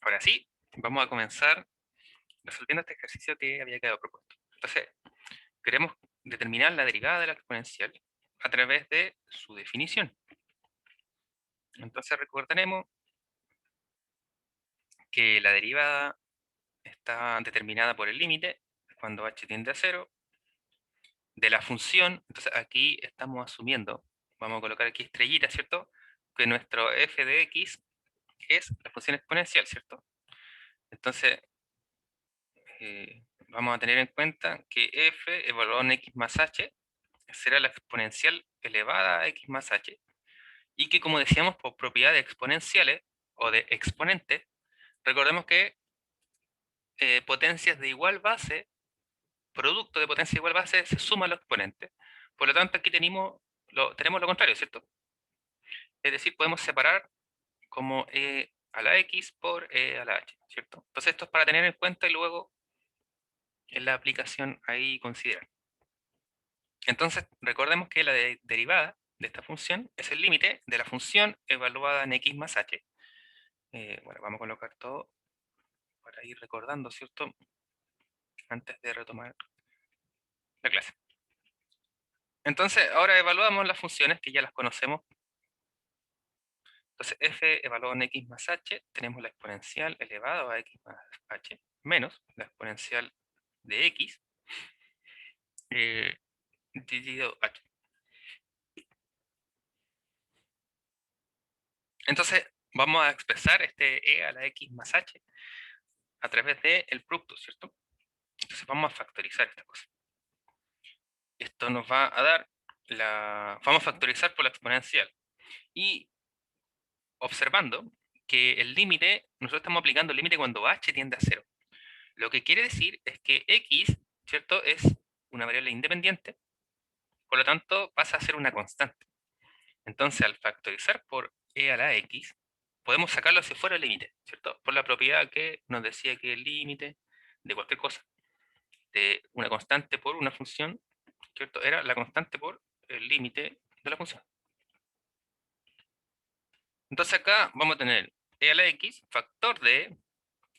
Ahora sí, vamos a comenzar resolviendo este ejercicio que había quedado propuesto. Entonces, queremos determinar la derivada de la exponencial a través de su definición. Entonces, recordaremos que la derivada está determinada por el límite cuando h tiende a 0 de la función. Entonces, aquí estamos asumiendo, vamos a colocar aquí estrellita, ¿cierto? Que nuestro f de x es la función exponencial, ¿cierto? Entonces, vamos a tener en cuenta que f evaluado en x más h será la exponencial elevada a x más h, y que, como decíamos, por propiedades exponenciales o de exponentes, recordemos que potencias de igual base, producto de potencia de igual base, se suman los exponentes. Por lo tanto, aquí tenemos lo contrario, ¿cierto? Es decir, podemos separar como e a la x por e a la h, ¿cierto? Entonces, esto es para tener en cuenta y luego en la aplicación ahí considerar. Entonces, recordemos que la derivada de esta función es el límite de la función evaluada en x más h. Bueno, vamos a colocar todo para ir recordando, ¿cierto? Antes de retomar la clase. Entonces, ahora evaluamos las funciones que ya las conocemos. Entonces, f evaluado en x más h, tenemos la exponencial elevada a x más h, menos la exponencial de x dividido h. Entonces, vamos a expresar este e a la x más h a través del producto, ¿cierto? Entonces vamos a factorizar esta cosa. Esto nos va a dar vamos a factorizar por la exponencial. Y observando que el límite, nosotros estamos aplicando el límite cuando h tiende a 0. Lo que quiere decir es que x, ¿cierto?, es una variable independiente, por lo tanto pasa a ser una constante. Entonces, al factorizar por e a la x, podemos sacarlo hacia fuera del límite, ¿cierto? Por la propiedad que nos decía que el límite de cualquier cosa, de una constante por una función, ¿cierto?, era la constante por el límite de la función. Entonces acá vamos a tener e a la x, factor de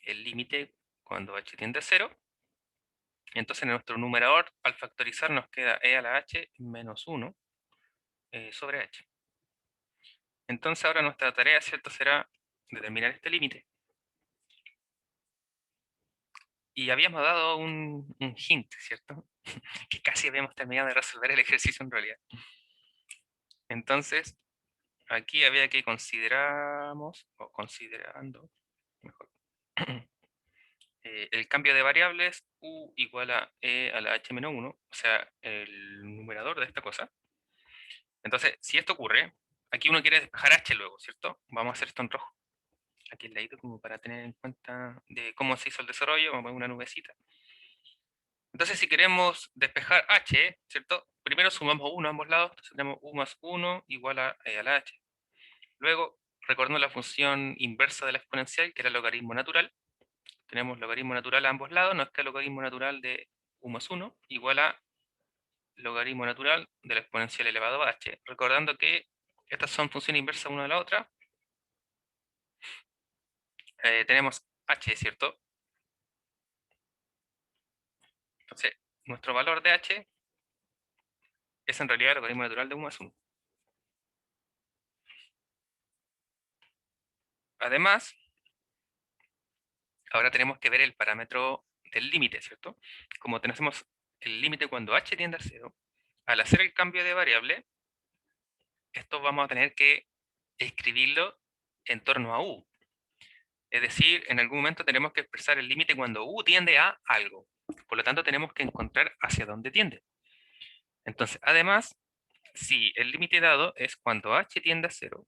el límite cuando h tiende a 0. Entonces en nuestro numerador, al factorizar, nos queda e a la h menos 1 sobre h. Entonces ahora nuestra tarea, ¿cierto?, será determinar este límite. Y habíamos dado un hint, ¿cierto? Que casi habíamos terminado de resolver el ejercicio en realidad. Entonces, aquí había que consideramos, o considerando, mejor, el cambio de variables u igual a e a la h menos 1, o sea, el numerador de esta cosa. Entonces, si esto ocurre, aquí uno quiere despejar h luego, ¿cierto? Vamos a hacer esto en rojo. Aquí el ladito, como para tener en cuenta de cómo se hizo el desarrollo, vamos a poner una nubecita. Entonces, si queremos despejar h, ¿cierto? Primero sumamos 1 a ambos lados, entonces tenemos u más 1 igual a e a la h. Luego, recordemos la función inversa de la exponencial, que era el logaritmo natural. Tenemos logaritmo natural a ambos lados, no es que el logaritmo natural de u más 1 igual a logaritmo natural de la exponencial elevado a h. Recordando que estas son funciones inversas una de la otra. Tenemos h, ¿cierto? Entonces, nuestro valor de h es en realidad el logaritmo natural de u más 1. Además, ahora tenemos que ver el parámetro del límite, ¿cierto? Como tenemos el límite cuando h tiende a 0, al hacer el cambio de variable, esto vamos a tener que escribirlo en torno a u. Es decir, en algún momento tenemos que expresar el límite cuando u tiende a algo. Por lo tanto, tenemos que encontrar hacia dónde tiende. Entonces, además, si el límite dado es cuando h tiende a 0,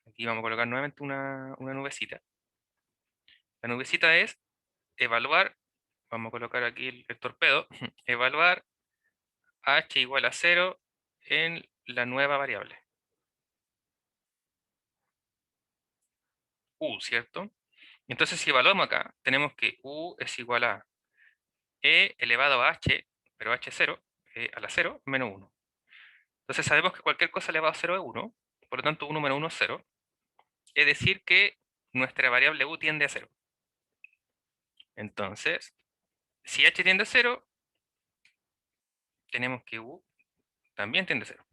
aquí vamos a colocar nuevamente una nubecita. La nubecita es evaluar, vamos a colocar aquí el torpedo, evaluar h igual a 0 en la nueva variable u, ¿cierto? Entonces, si evaluamos acá, tenemos que u es igual a e elevado a h, pero h0, a la 0 menos 1. Entonces sabemos que cualquier cosa elevado a 0 es 1, por lo tanto 1 menos 1 es 0. Es decir que nuestra variable u tiende a 0. Entonces, si h tiende a 0, tenemos que u también tiende a 0.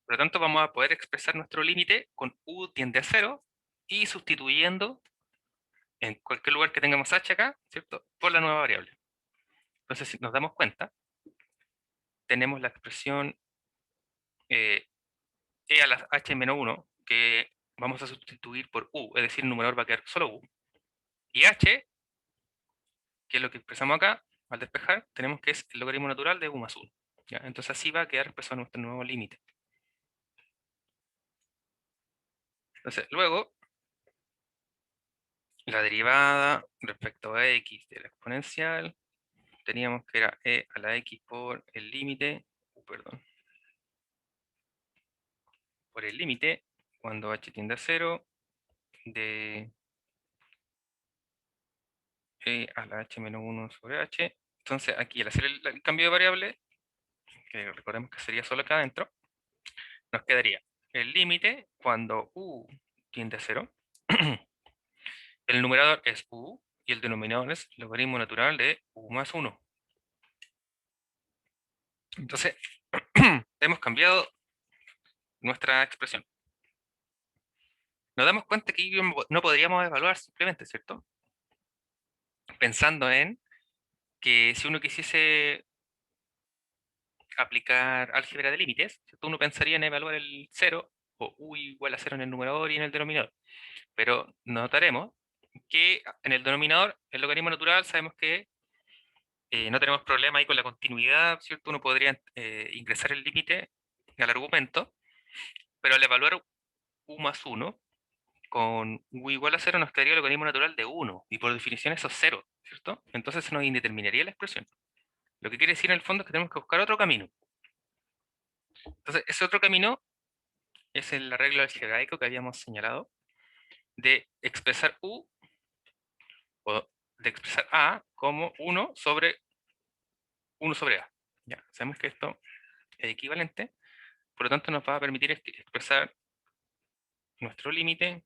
Por lo tanto, vamos a poder expresar nuestro límite con u tiende a 0 y sustituyendo en cualquier lugar que tengamos h acá, ¿cierto? Por la nueva variable. Entonces, si nos damos cuenta, tenemos la expresión e a la h menos 1, que vamos a sustituir por u, es decir, el numerador va a quedar solo u. Y h, que es lo que expresamos acá, al despejar, tenemos que es el logaritmo natural de u más 1. ¿Ya? Entonces así va a quedar expresado nuestro nuevo límite. Entonces, luego, la derivada respecto a x de la exponencial, teníamos que era e a la x por el límite, perdón, por el límite, cuando h tiende a 0, de e a la h menos 1 sobre h. Entonces aquí al hacer el cambio de variable, que recordemos que sería solo acá adentro, nos quedaría el límite cuando u tiende a 0. El numerador es u y el denominador es el logaritmo natural de u más 1. Entonces, hemos cambiado nuestra expresión. Nos damos cuenta que no podríamos evaluar simplemente, ¿cierto? Pensando en que si uno quisiese aplicar álgebra de límites, ¿cierto? Uno pensaría en evaluar el 0 o u igual a 0 en el numerador y en el denominador. Pero notaremos que en el denominador, el logaritmo natural, sabemos que no tenemos problema ahí con la continuidad, ¿cierto? Uno podría ingresar el límite al argumento, pero al evaluar u más 1, con u igual a 0 nos quedaría el logaritmo natural de 1, y por definición eso es 0, ¿cierto? Entonces se nos indeterminaría la expresión. Lo que quiere decir en el fondo es que tenemos que buscar otro camino. Entonces, ese otro camino es el arreglo algebraico que habíamos señalado, de expresar u, o de expresar a como 1 sobre a. Ya, sabemos que esto es equivalente, por lo tanto nos va a permitir expresar nuestro límite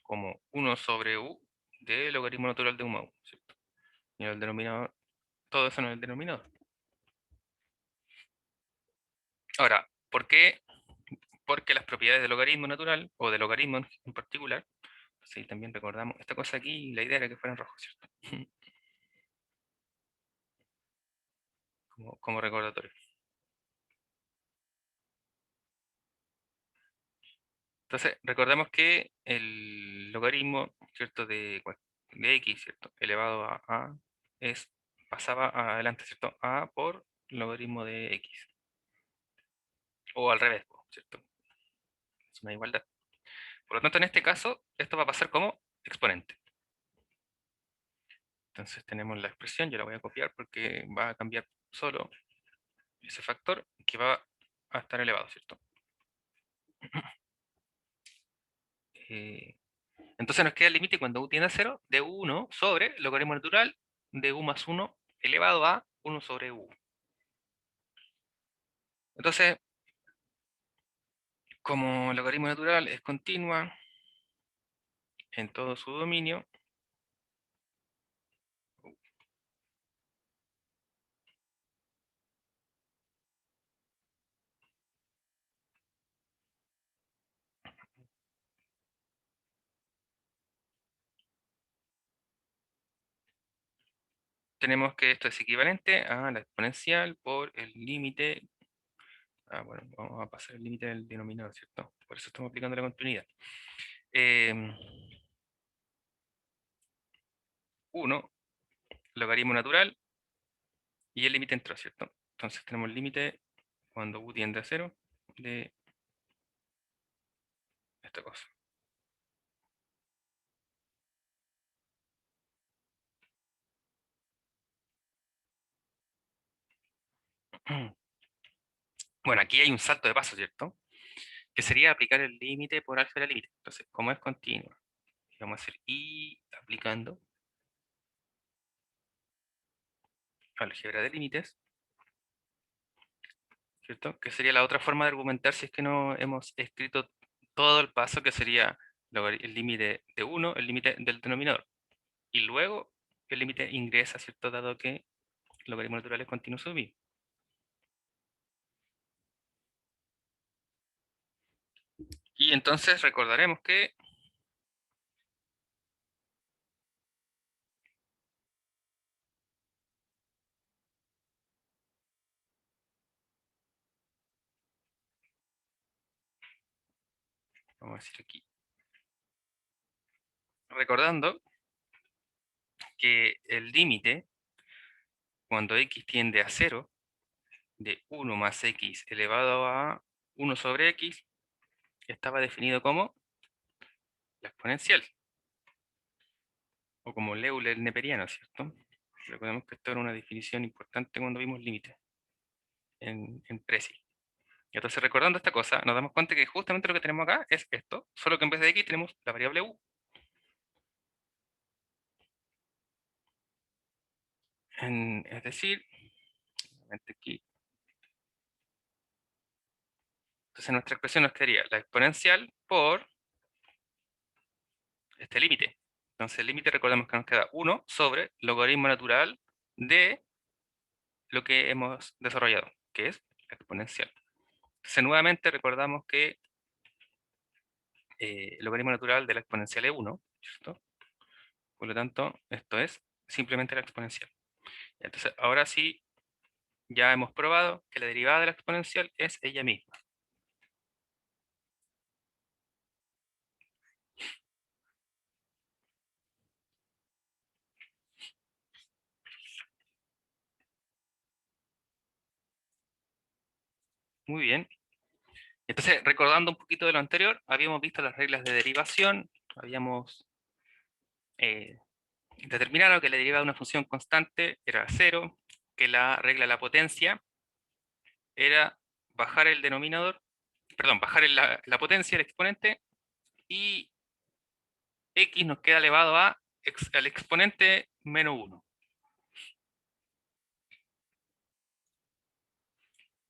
como 1 sobre u de logaritmo natural de 1 a 1, ¿cierto? Y en el denominador, todo eso en el denominador. Ahora, ¿por qué? Porque las propiedades del logaritmo natural, o del logaritmo en particular, sí, también recordamos esta cosa aquí, la idea era que fuera en rojo, ¿cierto? Como recordatorio. Entonces, recordemos que el logaritmo, ¿cierto? De x, ¿cierto? Elevado a pasaba adelante, ¿cierto? A por logaritmo de x. O al revés, ¿cierto? Es una igualdad. Por lo tanto, en este caso, esto va a pasar como exponente. Entonces tenemos la expresión, yo la voy a copiar porque va a cambiar solo ese factor que va a estar elevado, ¿cierto? Eh, entonces nos queda el límite cuando u tiende a 0 de u1 sobre logaritmo natural de u más 1 elevado a 1 sobre u. Entonces, como el logaritmo natural es continua en todo su dominio, tenemos que esto es equivalente a la exponencial por el límite. Bueno, vamos a pasar el límite del denominador, ¿cierto? Por eso estamos aplicando la continuidad. 1, logaritmo natural, y el límite entró, ¿cierto? Entonces tenemos el límite cuando u tiende a 0 de esta cosa. Bueno, aquí hay un salto de paso, ¿cierto? Que sería aplicar el límite por álgebra límite. Entonces, como es continua, vamos a hacer y aplicando álgebra de límites. ¿cierto? Que sería la otra forma de argumentar si es que no hemos escrito todo el paso, que sería el límite de 1, el límite del denominador. Y luego el límite ingresa, ¿cierto? Dado que logaritmo natural es continuo sub i. Y entonces recordaremos que vamos a decir aquí, recordando que el límite, cuando x tiende a 0, de 1 más x elevado a 1 sobre x, estaba definido como la exponencial, o como el Euler-Neperiano, ¿cierto? Recordemos que esto era una definición importante cuando vimos límites en Prezi. Entonces, recordando esta cosa, nos damos cuenta que justamente lo que tenemos acá es esto, solo que en vez de x tenemos la variable u. Es decir, aquí, entonces nuestra expresión nos quedaría la exponencial por este límite. Entonces el límite, recordemos que nos queda 1 sobre logaritmo natural de lo que hemos desarrollado, que es la exponencial. Entonces nuevamente recordamos que el logaritmo natural de la exponencial es 1, ¿cierto? Por lo tanto, esto es simplemente la exponencial. Entonces ahora sí, ya hemos probado que la derivada de la exponencial es ella misma. Muy bien. Entonces, recordando un poquito de lo anterior, habíamos visto las reglas de derivación, habíamos determinado que la derivada de una función constante era 0, que la regla de la potencia era bajar el denominador, perdón, bajar la potencia del exponente, y x nos queda elevado al exponente menos 1.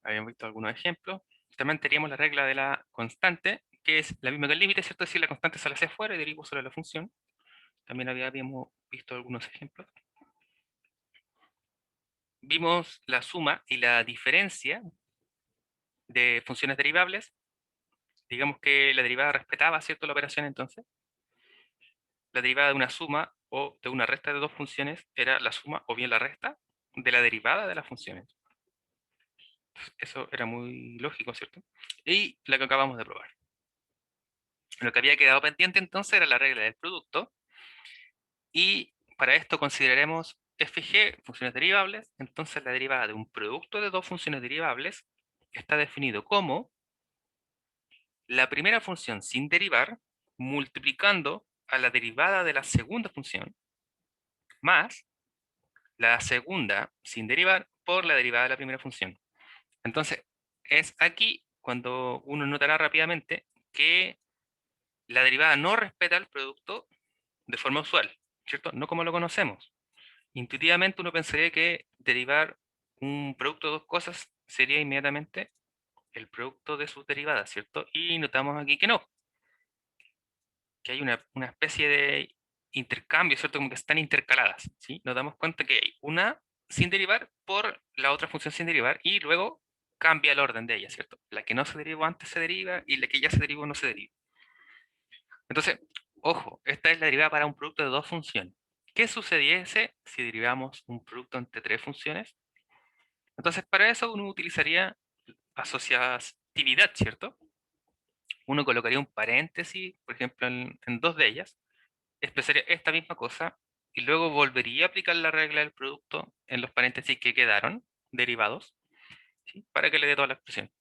Habíamos visto algunos ejemplos. También teníamos la regla de la constante, que es la misma que el límite, ¿cierto? Es decir, la constante sale hacia afuera y derivo sobre la función. También habíamos visto algunos ejemplos. Vimos la suma y la diferencia de funciones derivables. Digamos que la derivada respetaba, ¿cierto?, la operación. Entonces la derivada de una suma o de una resta de dos funciones era la suma o bien la resta de la derivada de las funciones. Eso era muy lógico, ¿cierto? Y la que acabamos de probar. Lo que había quedado pendiente entonces era la regla del producto, y para esto consideraremos fg, funciones derivables. Entonces la derivada de un producto de dos funciones derivables está definido como la primera función sin derivar multiplicando a la derivada de la segunda función más la segunda sin derivar por la derivada de la primera función. Entonces, es aquí cuando uno notará rápidamente que la derivada no respeta el producto de forma usual, ¿cierto? No como lo conocemos. Intuitivamente uno pensaría que derivar un producto de dos cosas sería inmediatamente el producto de sus derivadas, ¿cierto? Y notamos aquí que no, que hay una especie de intercambio, ¿cierto? Como que están intercaladas, ¿sí? Nos damos cuenta que hay una sin derivar por la otra función sin derivar, y luego cambia el orden de ellas, ¿cierto? La que no se derivó antes se deriva, y la que ya se derivó no se deriva. Entonces, ojo, esta es la derivada para un producto de dos funciones. ¿Qué sucediese si derivamos un producto entre tres funciones? Entonces, para eso uno utilizaría asociatividad, ¿cierto? Uno colocaría un paréntesis, por ejemplo, en dos de ellas, expresaría esta misma cosa, y luego volvería a aplicar la regla del producto en los paréntesis que quedaron derivados, ¿sí?, para que le dé toda la expresión.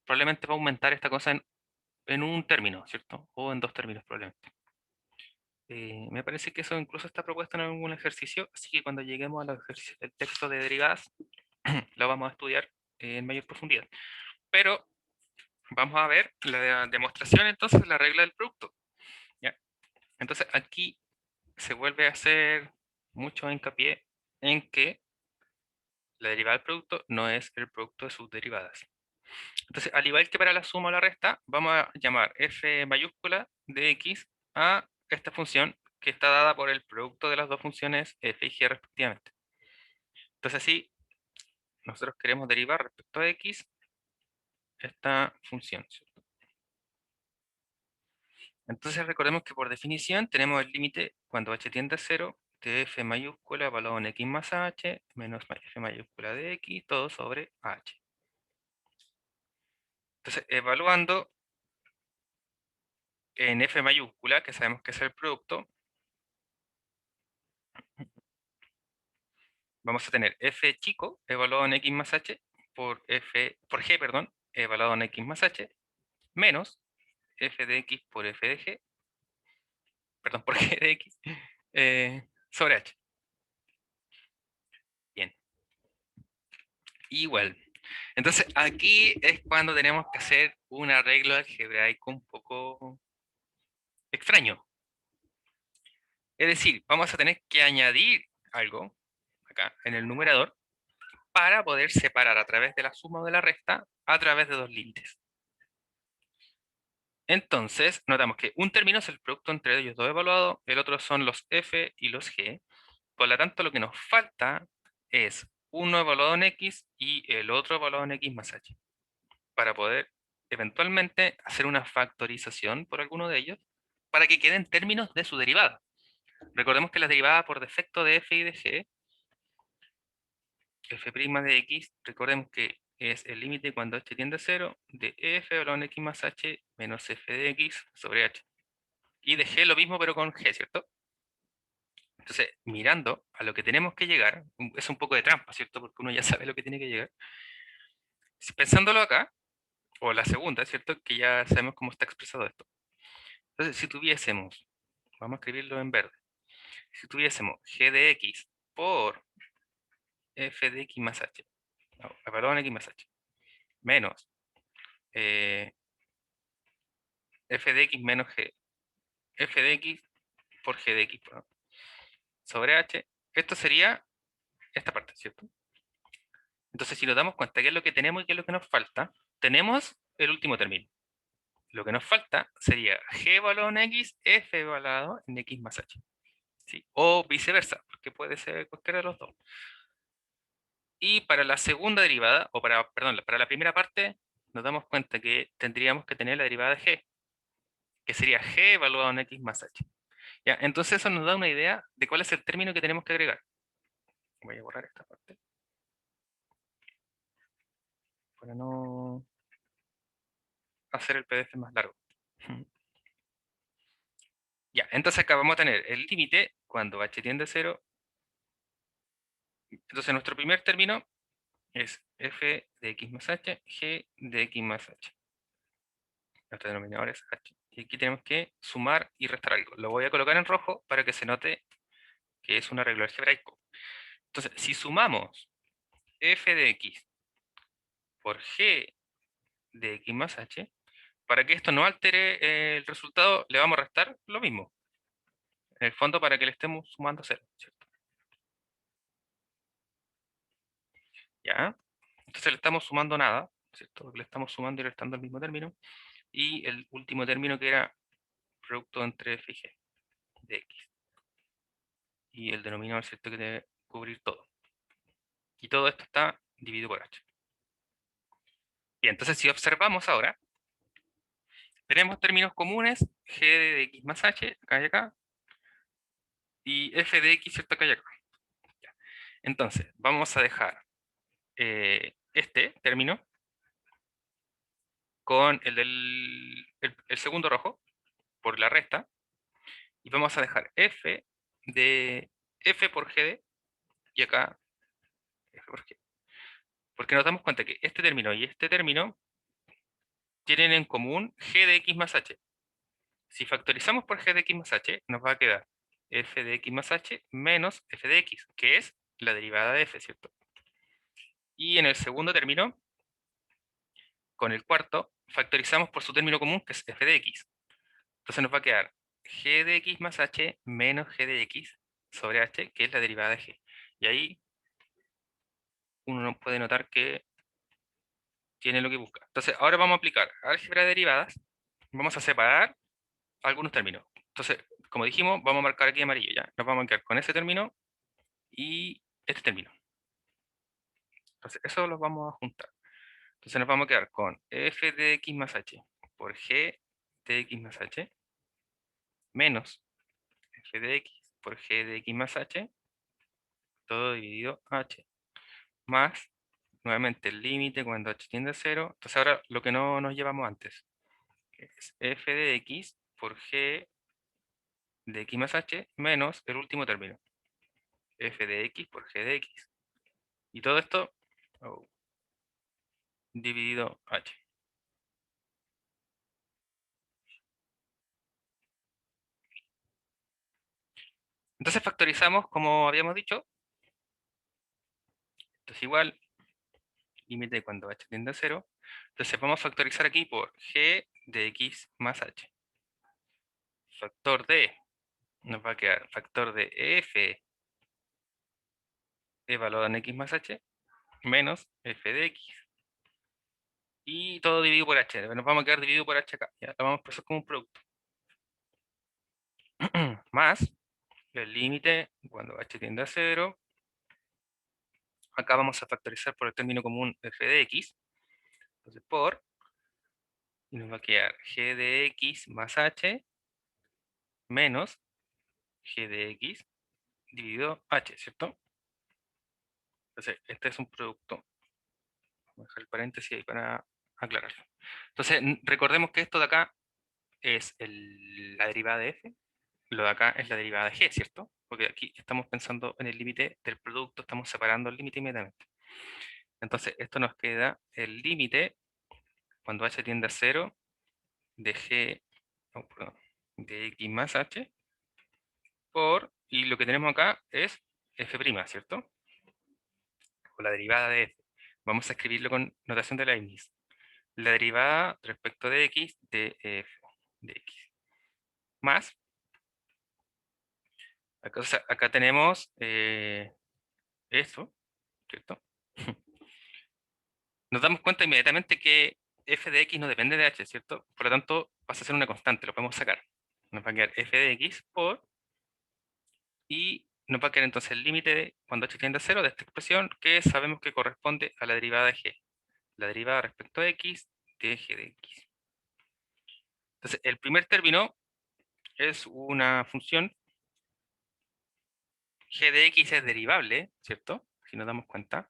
Probablemente va a aumentar esta cosa en un término, ¿cierto? O en dos términos probablemente. Me parece que eso incluso está propuesto en algún ejercicio, así que cuando lleguemos a los ejercicios del texto de derivadas, lo vamos a estudiar en mayor profundidad. Pero vamos a ver la demostración entonces de la regla del producto, ¿ya? Entonces aquí se vuelve a hacer mucho hincapié en que La derivada del producto no es el producto de sus derivadas. Entonces, al igual que para la suma o la resta, vamos a llamar f mayúscula de x a esta función que está dada por el producto de las dos funciones f y g respectivamente. Entonces, si nosotros queremos derivar respecto a x esta función, ¿cierto? Entonces, recordemos que por definición tenemos el límite cuando h tiende a 0 de f mayúscula evaluado en x más h menos f mayúscula de x, todo sobre h. Entonces, evaluando en f mayúscula, que sabemos que es el producto, vamos a tener f chico evaluado en x más h por g, perdón, evaluado en x más h, menos f de x por f de g, perdón, por g de x, sobre h. Bien. Igual. Entonces, aquí es cuando tenemos que hacer un arreglo algebraico un poco extraño. Es decir, vamos a tener que añadir algo acá en el numerador para poder separar a través de la suma o de la resta a través de dos límites. Entonces, notamos que un término es el producto entre ellos dos evaluados, el otro son los f y los g. Por lo tanto, lo que nos falta es uno evaluado en x y el otro evaluado en x más h, para poder eventualmente hacer una factorización por alguno de ellos para que queden términos de su derivada. Recordemos que la derivada por defecto de f y de g, f' de x, recordemos que es el límite cuando h tiende a 0 de f evaluado en x más h menos f de x sobre h. Y de g lo mismo pero con g, ¿cierto? Entonces, mirando a lo que tenemos que llegar, es un poco de trampa, ¿cierto? Porque uno ya sabe lo que tiene que llegar. Pensándolo acá, o la segunda, ¿cierto? Que ya sabemos cómo está expresado esto. Entonces, si tuviésemos, vamos a escribirlo en verde, si tuviésemos g de x por f de x más h, no, evaluado en x más h, menos eh, f de x menos g, f de x por g de x, ¿no? Sobre h, esto sería esta parte, ¿cierto? Entonces, si nos damos cuenta qué es lo que tenemos y qué es lo que nos falta, tenemos el último término. Lo que nos falta sería g evaluado en x, f evaluado en x más h. ¿Sí? O viceversa, porque puede ser cualquiera de los dos. Y para la segunda derivada, o perdón, para la primera parte, nos damos cuenta que tendríamos que tener la derivada de g, que sería g evaluado en x más h. ¿Ya? Entonces eso nos da una idea de cuál es el término que tenemos que agregar. Voy a borrar esta parte para no hacer el PDF más largo. Ya, entonces acá vamos a tener el límite cuando h tiende a 0. Entonces nuestro primer término es f de x más h, g de x más h. Nuestro denominador es h. Y aquí tenemos que sumar y restar algo. Lo voy a colocar en rojo para que se note que es un arreglo algebraico. Entonces, si sumamos f de x por g de x más h, para que esto no altere el resultado, le vamos a restar lo mismo. En el fondo, para que le estemos sumando 0, ¿cierto? ¿Ya? Entonces le estamos sumando nada, ¿cierto? Porque le estamos sumando y restando el mismo término. Y el último término que era producto entre f y g de x. Y el denominador, ¿cierto? Que debe cubrir todo. Y todo esto está dividido por h. Bien, entonces si observamos ahora, tenemos términos comunes, g de x más h, acá y acá, y f de x, ¿cierto? Acá y acá. Ya. Entonces, vamos a dejar este término con el segundo rojo, por la resta, y vamos a dejar f de f por g de, y acá f por g. Porque nos damos cuenta que este término y este término tienen en común g de x más h. Si factorizamos por g de x más h, nos va a quedar f de x más h menos f de x, que es la derivada de f, ¿cierto? Y en el segundo término, con el cuarto, factorizamos por su término común, que es f de x. Entonces nos va a quedar g de x más h menos g de x sobre h, que es la derivada de g. Y ahí uno no puede notar que tiene lo que busca. Entonces, ahora vamos a aplicar álgebra de derivadas. Vamos a separar algunos términos. Entonces, como dijimos, vamos a marcar aquí amarillo, ¿ya? Nos vamos a quedar con ese término y este término. Entonces, eso los vamos a juntar. Entonces, nos vamos a quedar con f de x más h por g de x más h menos f de x por g de x más h, todo dividido h, más, nuevamente, el límite cuando h tiende a 0. Entonces, ahora lo que no nos llevamos antes, que es f de x por g de x más h menos el último término, f de x por g de x. Y todo esto dividido h. Entonces factorizamos como habíamos dicho. Esto es igual, límite cuando h tiende a 0. Entonces vamos a factorizar aquí por g de x más h. Factor de, nos va a quedar factor de f evaluado en x más h menos f de x. Y todo dividido por h. Nos vamos a quedar dividido por h acá. Ya lo vamos a expresar como un producto. Más el límite cuando h tiende a 0. Acá vamos a factorizar por el término común f de x. Entonces por, y nos va a quedar g de x más h menos g de x dividido h, ¿cierto? Entonces, este es un producto. Voy a dejar el paréntesis ahí para aclararlo. Entonces, recordemos que esto de acá es la derivada de f, lo de acá es la derivada de g, ¿cierto? Porque aquí estamos pensando en el límite del producto, estamos separando el límite inmediatamente. Entonces, esto nos queda el límite cuando h tiende a 0 de g, oh, perdón, de x más h por, y lo que tenemos acá es f', ¿cierto? O la derivada de f. Vamos a escribirlo con notación de Leibniz. La derivada respecto de x de f de x. Más, acá, o sea, acá tenemos eso, ¿cierto? Nos damos cuenta inmediatamente que f de x no depende de h, ¿cierto? Por lo tanto, pasa a ser una constante, lo podemos sacar. Nos va a quedar f de x por, y nos va a quedar entonces el límite de cuando h tiende a 0 de esta expresión, que sabemos que corresponde a la derivada de g. La derivada respecto a x de g de x. Entonces, el primer término es una función. G de x es derivable, ¿cierto? Si nos damos cuenta.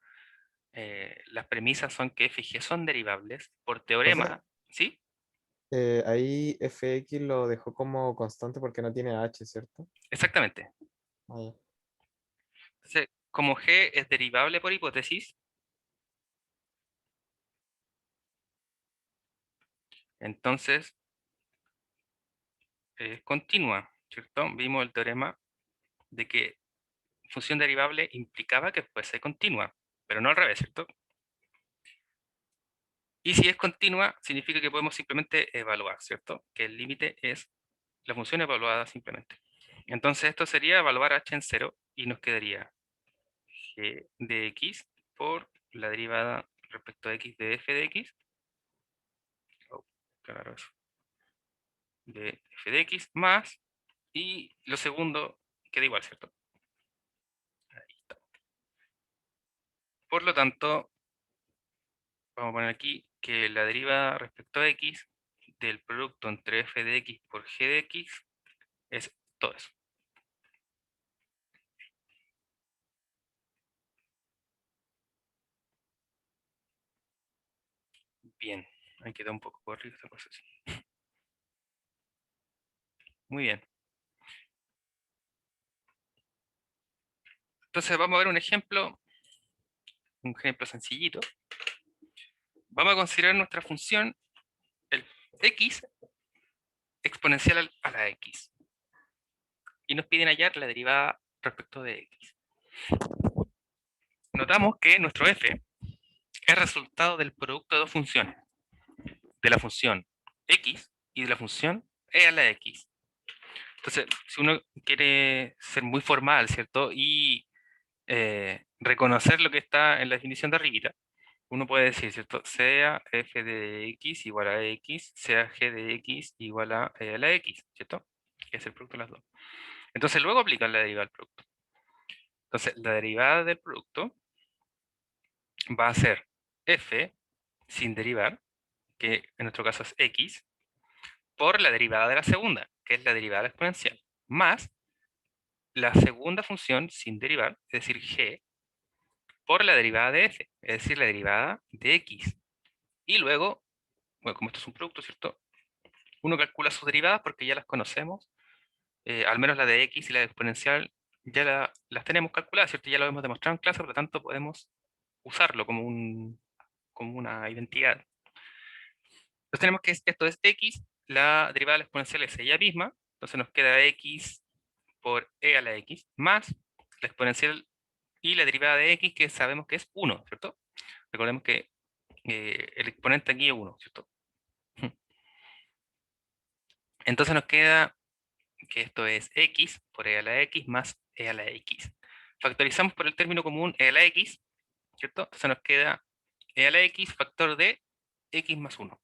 Las premisas son que f y g son derivables por Profe, teorema, ¿sí? ahí fx lo dejó como constante porque no tiene h, ¿cierto? Exactamente. Ah, ya. Entonces, como g es derivable por hipótesis, entonces es continua, ¿cierto? Vimos el teorema de que función derivable implicaba que fuese continua, pero no al revés, ¿cierto? Y si es continua, significa que podemos simplemente evaluar, ¿cierto? Que el límite es la función evaluada simplemente. Entonces esto sería evaluar h en 0 y nos quedaría g de x por la derivada respecto a x de f de x. Oh, qué raro eso. De f de x más, y lo segundo queda igual, ¿cierto? Ahí está. Por lo tanto, vamos a poner aquí que la derivada respecto a x del producto entre f de x por g de x es todo eso. Bien, ahí queda un poco corrido esta cosa así. Muy bien. Entonces vamos a ver un ejemplo sencillito. Vamos a considerar nuestra función, el x exponencial a la x. Y nos piden hallar la derivada respecto de x. Notamos que nuestro f es resultado del producto de dos funciones. De la función x y de la función e a la x. Entonces, si uno quiere ser muy formal, ¿cierto? Y reconocer lo que está en la definición de arribita, uno puede decir, ¿cierto? Sea f de x igual a x, sea g de x igual a la x, ¿cierto? Que es el producto de las dos. Entonces luego aplican la derivada del producto. Entonces la derivada del producto va a ser f sin derivar, que en nuestro caso es x, por la derivada de la segunda, que es la derivada exponencial, más la segunda función sin derivar, es decir, g, por la derivada de f, es decir, la derivada de x. Y luego, bueno, como esto es un producto, ¿cierto? Uno calcula sus derivadas porque ya las conocemos, al menos la de x y la de exponencial ya las tenemos calculadas, ¿cierto? Ya lo hemos demostrado en clase, por lo tanto podemos usarlo como, como una identidad. Entonces tenemos que esto es x, la derivada de la exponencial es ella misma, entonces nos queda x por e a la x, más la exponencial y la derivada de x que sabemos que es 1, ¿cierto? Recordemos que el exponente aquí es 1, ¿cierto? Entonces nos queda que esto es x por e a la x más e a la x. Factorizamos por el término común e a la x, ¿cierto? Entonces nos queda e a la x factor de x más 1.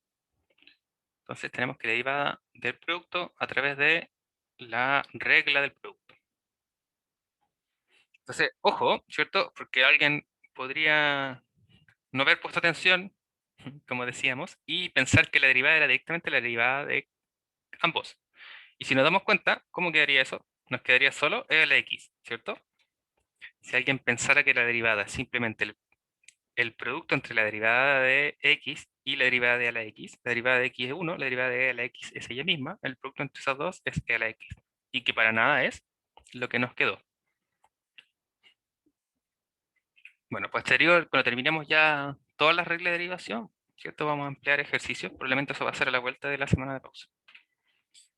Entonces tenemos que la derivada del producto a través de la regla del producto. Entonces, ojo, ¿cierto? Porque alguien podría no haber puesto atención, como decíamos, y pensar que la derivada era directamente la derivada de ambos. Y si nos damos cuenta, ¿cómo quedaría eso? Nos quedaría solo e a la x, ¿cierto? Si alguien pensara que la derivada es simplemente el producto entre la derivada de x y la derivada de a la x, la derivada de x es 1, la derivada de e a la x es ella misma, el producto entre esas dos es e a la x. Y que para nada es lo que nos quedó. Bueno, posterior, cuando terminemos ya todas las reglas de derivación, ¿cierto? Vamos a emplear ejercicios, probablemente eso va a ser a la vuelta de la semana de pausa.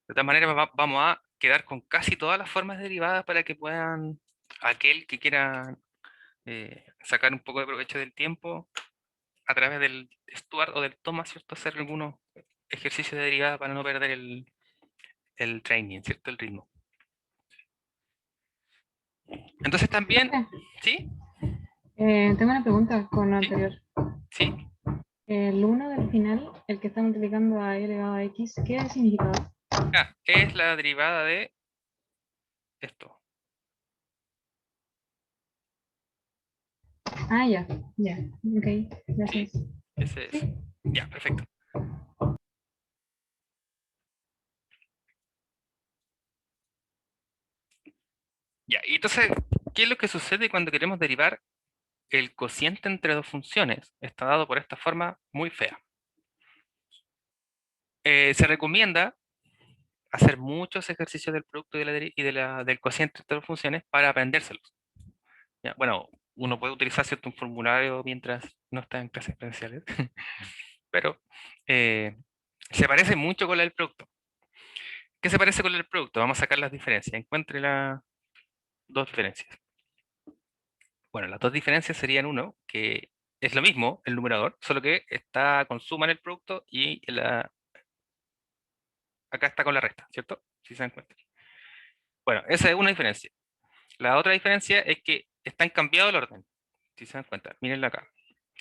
De todas maneras, vamos a quedar con casi todas las formas derivadas para que puedan, aquel que quiera sacar un poco de provecho del tiempo, a través del Stuart o del Thomas, ¿cierto? Hacer algunos ejercicios de derivada para no perder el training, ¿cierto? El ritmo. Entonces también, Profe, ¿sí? tengo una pregunta con lo ¿Sí? anterior. ¿Sí? El uno del final, el que está multiplicando a e elevado a x, ¿qué significado? Ah, es la derivada de esto. Ah, ya, ya, ok, ¿Sí? gracias. Ese es. Sí. Ya, perfecto. Ya, y entonces, ¿qué es lo que sucede cuando queremos derivar el cociente entre dos funciones? Está dado por esta forma muy fea. Se recomienda hacer muchos ejercicios del producto y del cociente entre dos funciones para aprendérselos. ¿Ya? Bueno, uno puede utilizar cierto un formulario mientras no está en clases presenciales, pero eh, se parece mucho con la del producto. ¿Qué se parece con la del producto? Vamos a sacar las diferencias. Encuentre las dos diferencias. Bueno, las dos diferencias serían uno, que es lo mismo, el numerador, solo que está con suma en el producto y acá está con la resta, ¿cierto? Si se dan cuenta. Bueno, esa es una diferencia. La otra diferencia es que están cambiado el orden, si se dan cuenta. Mírenlo acá.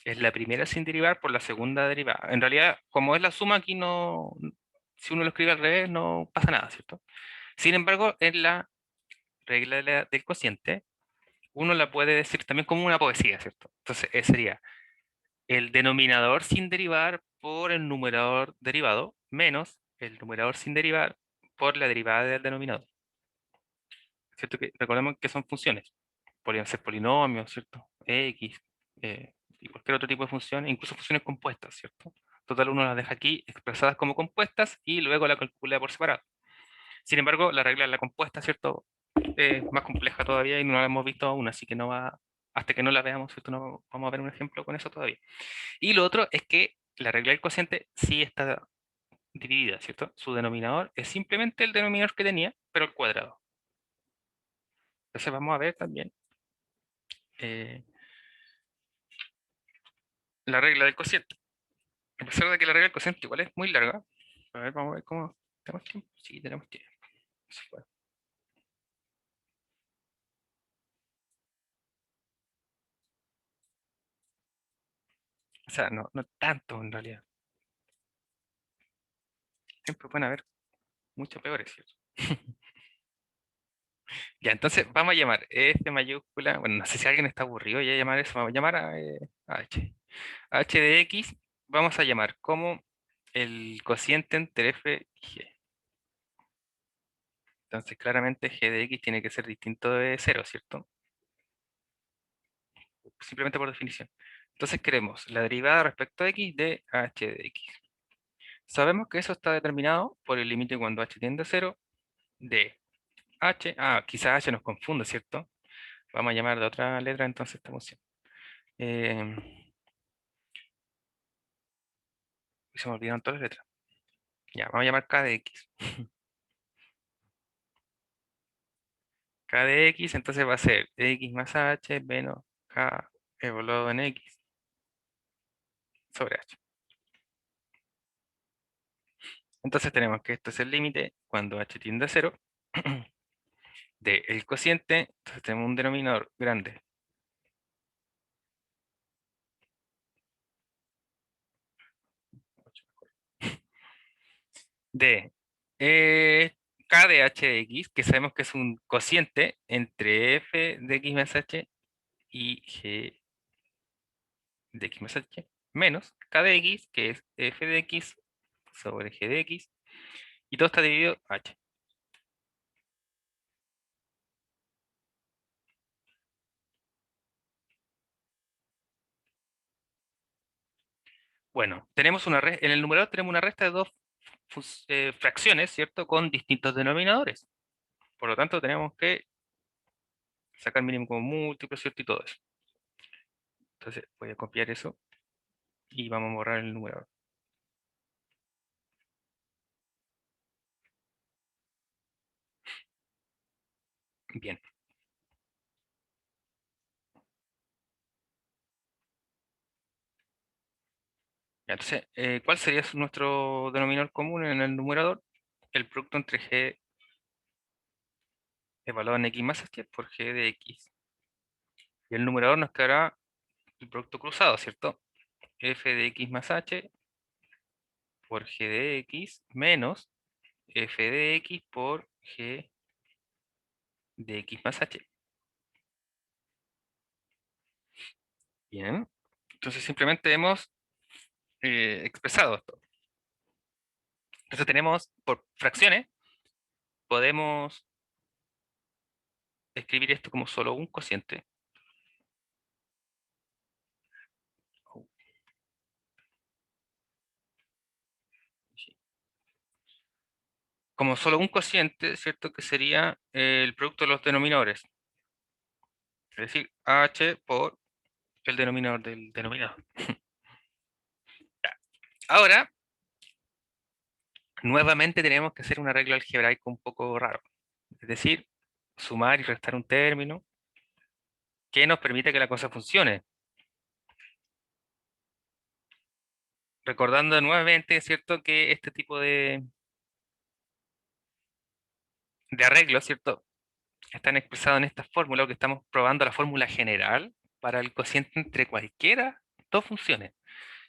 Es la primera sin derivar por la segunda derivada. En realidad, como es la suma, aquí no, si uno lo escribe al revés, no pasa nada, ¿cierto? Sin embargo, en la regla del cociente, uno la puede decir también como una poesía, ¿cierto? Entonces, sería el denominador sin derivar por el numerador derivado menos el numerador sin derivar por la derivada del denominador. ¿Cierto? Que recordemos que son funciones. Podrían ser polinomios, ¿cierto? X, y cualquier otro tipo de función, incluso funciones compuestas, ¿cierto? Total, uno las deja aquí expresadas como compuestas y luego la calcula por separado. Sin embargo, la regla de la compuesta, ¿cierto? Es más compleja todavía y no la hemos visto aún, así que no va, hasta que no la veamos, ¿cierto? No vamos a ver un ejemplo con eso todavía. Y lo otro es que la regla del cociente sí está dividida, ¿cierto? Su denominador es simplemente el denominador que tenía, pero al cuadrado. Entonces vamos a ver también eh, la regla del cociente. A pesar de que la regla del cociente igual es muy larga, a ver, vamos a ver cómo tenemos tiempo. Sí, tenemos tiempo. Se puede. O sea, no tanto en realidad. Siempre pueden haber mucho peores, ¿cierto? Ya, entonces vamos a llamar F mayúscula. Bueno, no sé si alguien está aburrido ya de llamar eso. Vamos a llamar a H. H de X vamos a llamar como el cociente entre F y G. Entonces, claramente G de X tiene que ser distinto de cero, ¿cierto? Simplemente por definición. Entonces queremos la derivada respecto a X de H de X. Sabemos que eso está determinado por el límite cuando H tiende a cero de H. Ah, quizás H nos confunde, ¿cierto? Vamos a llamar de otra letra entonces esta función. Eh, Se me olvidaron todas las letras. Ya, vamos a llamar K de X. K de X entonces va a ser X más H menos K evaluado en X sobre H. Entonces tenemos que esto es el límite cuando H tiende a cero de el cociente. Entonces tenemos un denominador grande de K de H de X, que sabemos que es un cociente entre F de X más H y G de X más H, menos K de X, que es F de X sobre G de X, y todo está dividido H. Bueno, tenemos en el numerador tenemos una resta de dos fracciones, ¿cierto? Con distintos denominadores. Por lo tanto, tenemos que sacar mínimo como múltiplo, ¿cierto? Y todo eso. Entonces, voy a copiar eso y vamos a borrar el numerador. Bien. Ya, entonces, ¿cuál sería nuestro denominador común en el numerador? El producto entre G evaluado en X más H por G de X. Y el numerador nos quedará el producto cruzado, ¿cierto? F de X más H por G de X menos F de X por G de X más H. Bien. Entonces simplemente hemos expresado esto. Entonces tenemos por fracciones, podemos escribir esto como solo un cociente. Como solo un cociente, ¿cierto? Que sería el producto de los denominadores. Es decir, H por el denominador del denominador. Ahora, nuevamente tenemos que hacer un arreglo algebraico un poco raro. Es decir, sumar y restar un término que nos permite que la cosa funcione. Recordando nuevamente, ¿cierto? Que este tipo de arreglos, ¿cierto? Están expresados en esta fórmula, o que estamos probando la fórmula general para el cociente entre cualquiera, dos funciones,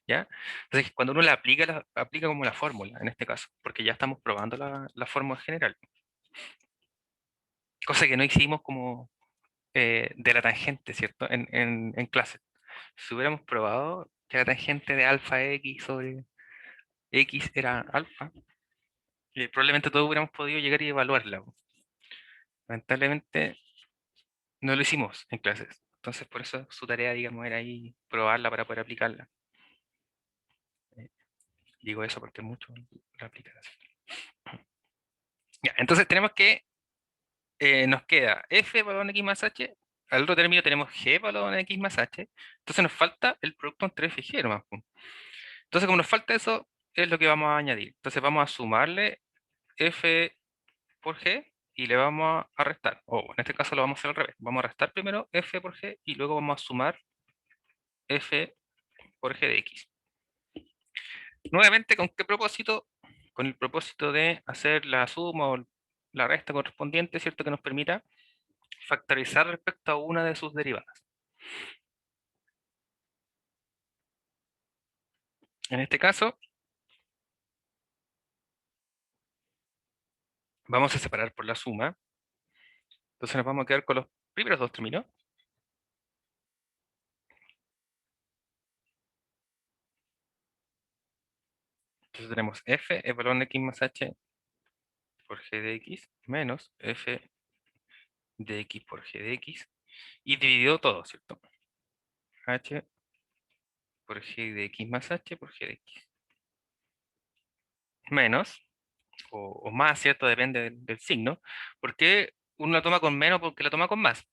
¿ya? Entonces, cuando uno la aplica, aplica como la fórmula, en este caso, porque ya estamos probando la fórmula general. Cosa que no hicimos como de la tangente, ¿cierto? En clase. Si hubiéramos probado que la tangente de alfa x sobre x era alfa, probablemente todos hubiéramos podido llegar y evaluarla. Lamentablemente no lo hicimos en clases. Entonces, por eso su tarea, digamos, era ahí probarla para poder aplicarla. Eh, Digo eso porque mucho la aplican así. Ya, entonces tenemos que, nos queda f valor en x más h, al otro término tenemos g valor en x más h, entonces nos falta el producto entre f y g nomás, po. Entonces, como nos falta eso, es lo que vamos a añadir. Entonces vamos a sumarle f por g y le vamos a restar. O en este caso lo vamos a hacer al revés. Vamos a restar primero f por g y luego vamos a sumar f por g de x. Nuevamente, ¿con qué propósito? Con el propósito de hacer la suma o la resta correspondiente, ¿cierto? Que nos permita factorizar respecto a una de sus derivadas. En este caso, vamos a separar por la suma. Entonces nos vamos a quedar con los primeros dos términos. Entonces tenemos f es valor de x más h por g de x menos f de x por g de x. Y dividido todo, ¿cierto? H por g de x más h por g de x. Menos, o más, ¿cierto? Depende del signo. Porque uno la toma con menos porque la toma con más.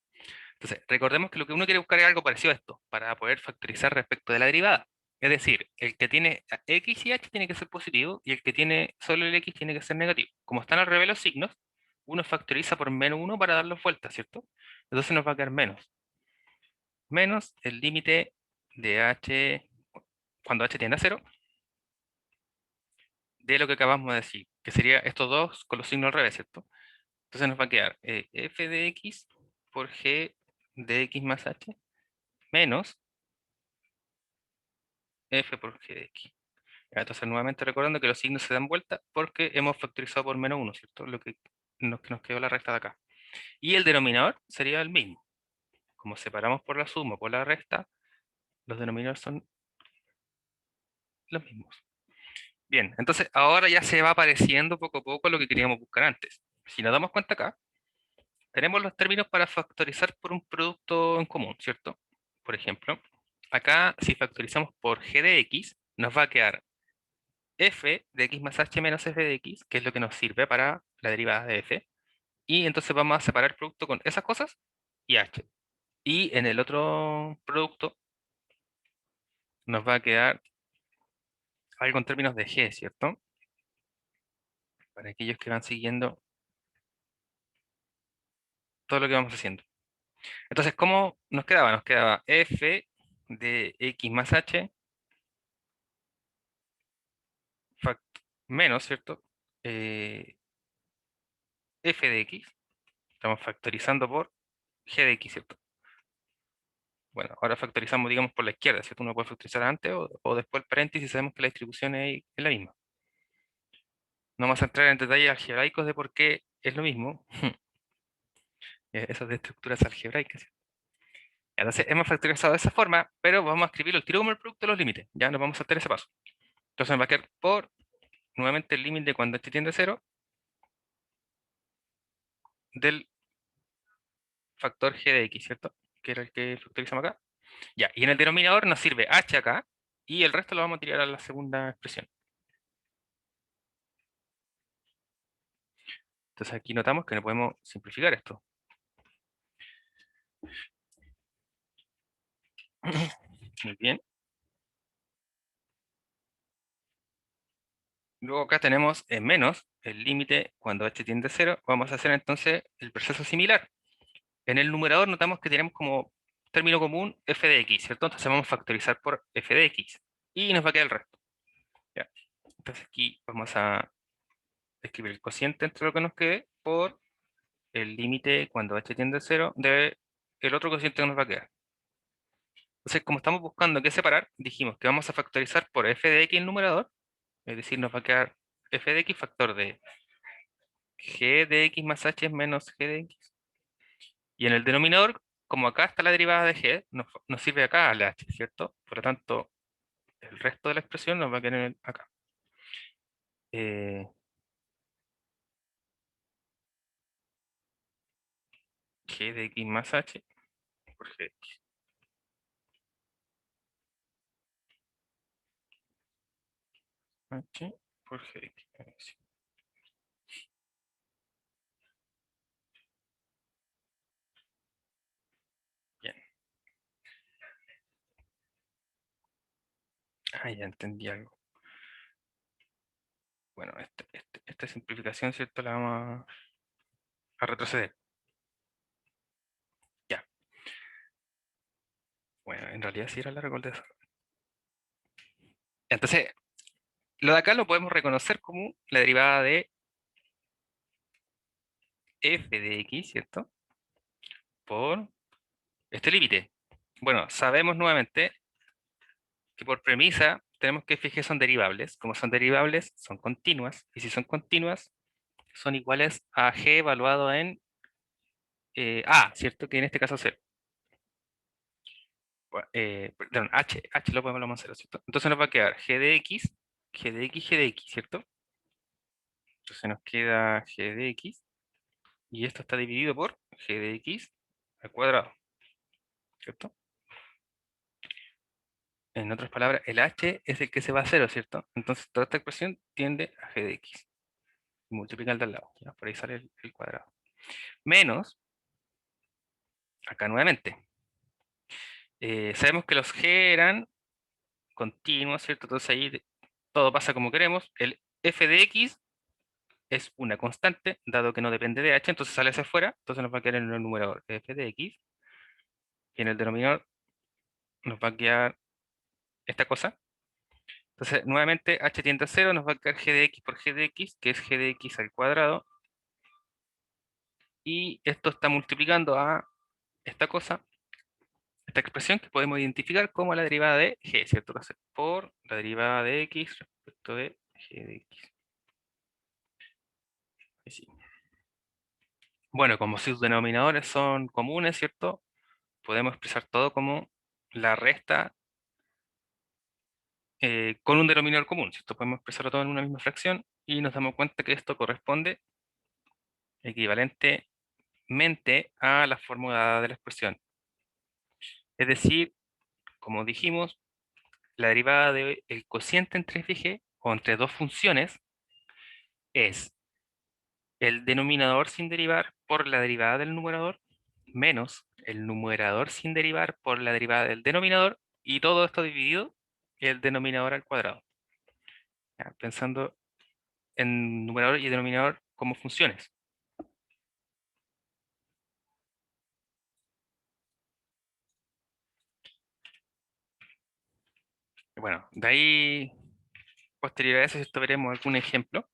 Entonces, recordemos que lo que uno quiere buscar es algo parecido a esto, para poder factorizar respecto de la derivada. Es decir, el que tiene x y h tiene que ser positivo, y el que tiene solo el x tiene que ser negativo. Como están al revés los signos, uno factoriza por menos 1 para darlos vueltas, ¿cierto? Entonces nos va a quedar menos. Menos el límite de h, cuando h tiende a 0, de lo que acabamos de decir, que sería estos dos con los signos al revés, ¿cierto? Entonces nos va a quedar f de x por g de x más h menos f por g de x. Ya, entonces nuevamente recordando que los signos se dan vuelta porque hemos factorizado por menos 1, ¿cierto? Lo que nos quedó la recta de acá. Y el denominador sería el mismo. Como separamos por la suma por la resta, los denominadores son los mismos. Bien, entonces ahora ya se va apareciendo poco a poco lo que queríamos buscar antes. Si nos damos cuenta acá, tenemos los términos para factorizar por un producto en común, ¿cierto? Por ejemplo, acá si factorizamos por g de x, nos va a quedar f de x más h menos f de x, que es lo que nos sirve para la derivada de f. Y entonces vamos a separar el producto con esas cosas y h. Y en el otro producto nos va a quedar algo en términos de g, ¿cierto? Para aquellos que van siguiendo todo lo que vamos haciendo. Entonces, ¿cómo nos quedaba? Nos quedaba f de x más h menos, ¿cierto? F de x. Estamos factorizando por g de x, ¿cierto? Bueno, ahora factorizamos, digamos, por la izquierda, ¿cierto? Uno puede factorizar antes o después el paréntesis, sabemos que la distribución es la misma. No vamos a entrar en detalles algebraicos de por qué es lo mismo. Esas de estructuras algebraicas, ¿cierto? Entonces, hemos factorizado de esa forma, pero vamos a escribirlo el tiro como el producto de los límites. Ya nos vamos a saltar ese paso. Entonces, nos va a quedar por, nuevamente, el límite cuando este tiende a 0 del factor g de x, ¿cierto? Que era el que factorizamos acá. Ya, y en el denominador nos sirve h acá, y el resto lo vamos a tirar a la segunda expresión. Entonces aquí notamos que no podemos simplificar esto. Muy bien. Luego acá tenemos en menos el límite cuando h tiende a 0. Vamos a hacer entonces el proceso similar. En el numerador notamos que tenemos como término común f de x, ¿cierto? Entonces vamos a factorizar por f de x. Y nos va a quedar el resto. ¿Ya? Entonces aquí vamos a escribir el cociente entre lo que nos quede por el límite cuando h tiende a 0 de el otro cociente que nos va a quedar. Entonces, como estamos buscando qué separar, dijimos que vamos a factorizar por f de x el numerador, es decir, nos va a quedar f de x factor de g de x más h menos g de x. Y en el denominador, como acá está la derivada de g, nos sirve acá la h, ¿cierto? Por lo tanto, el resto de la expresión nos va a quedar acá. G de x más h por g de x. H por g de x. Bien. Ah, ya entendí algo. Bueno, esta simplificación, ¿cierto? La vamos a retroceder. Ya. Bueno, en realidad sí era largo el de eso. Entonces, lo de acá lo podemos reconocer como la derivada de f de x, ¿cierto? Por este límite. Bueno, sabemos nuevamente que por premisa tenemos que f y g son derivables. Como son derivables, son continuas. Y si son continuas, son iguales a g evaluado en a, ¿cierto? Que en este caso 0. Perdón, h lo podemos a 0, ¿cierto? Entonces nos va a quedar g de x, g de x, g de x, ¿cierto? Entonces nos queda g de x, y esto está dividido por g de x al cuadrado, ¿cierto? En otras palabras, el h es el que se va a 0, ¿cierto? Entonces toda esta expresión tiende a g de x. Y multiplica el de al lado, ¿ya? Por ahí sale el cuadrado. Menos, acá nuevamente. Sabemos que los g eran continuos, ¿cierto? Entonces ahí todo pasa como queremos. El f de x es una constante, dado que no depende de h, entonces sale hacia afuera, entonces nos va a quedar en el numerador f de x, y en el denominador nos va a quedar esta cosa. Entonces, nuevamente, h tiende a 0, nos va a quedar g de x por g de x, que es g de x al cuadrado, y esto está multiplicando a esta cosa, esta expresión que podemos identificar como la derivada de g, ¿cierto? Va a ser por la derivada de x respecto de g de x. Ahí sí. Bueno, como sus denominadores son comunes, ¿cierto? Podemos expresar todo como la resta con un denominador común, ¿cierto? Podemos expresarlo todo en una misma fracción y nos damos cuenta que esto corresponde equivalentemente a la fórmula de la expresión. Es decir, como dijimos, la derivada del cociente entre f y g, o entre dos funciones, es el denominador sin derivar por la derivada del numerador, menos el numerador sin derivar por la derivada del denominador, y todo esto dividido el denominador al cuadrado. Ya, pensando en numerador y denominador como funciones. Bueno, de ahí, posterior a eso, esto veremos algún ejemplo.